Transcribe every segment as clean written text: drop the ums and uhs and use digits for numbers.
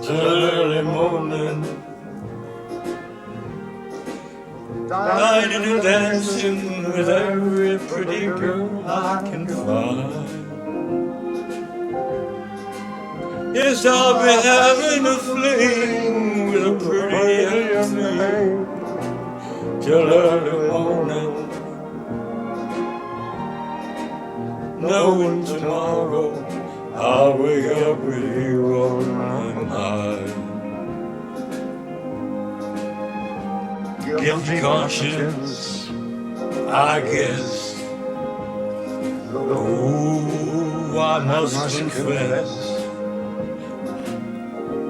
till early morning, dining and dancing with every pretty girl I can find. Yes, I'll be having a fling with a pretty young thing till early morning, knowing tomorrow I'll wake up with you on my mind. Guilty conscience, I guess. Oh, I must confess,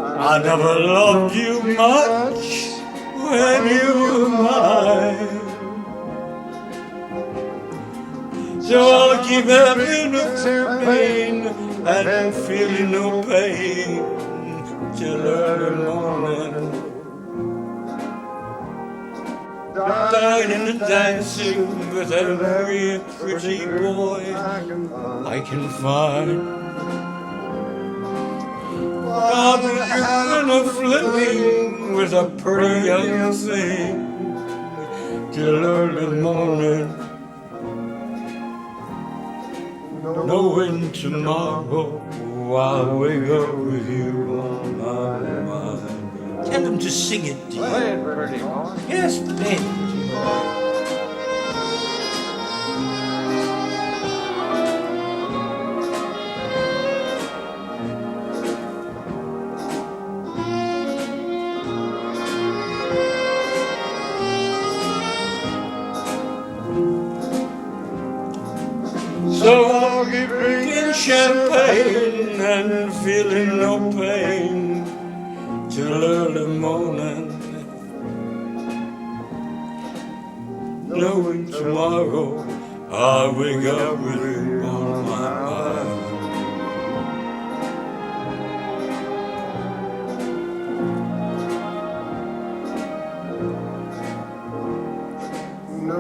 I never loved you much when you were mine. So I'll keep having no pain and feeling no pain till early morning, dining and dancing with every pretty boy I can find. I'll be having a fling with a pretty young thing till early morning, knowing tomorrow I'll wake up with you on my mind. Tell them to sing it, dear. Play it, pretty boy. Yes, play it. So I'll keep drinking champagne and feeling no pain till early morning, knowing tomorrow I'll wake up with you on my mind.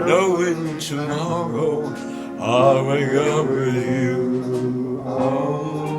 Knowing tomorrow I'll wake up with you on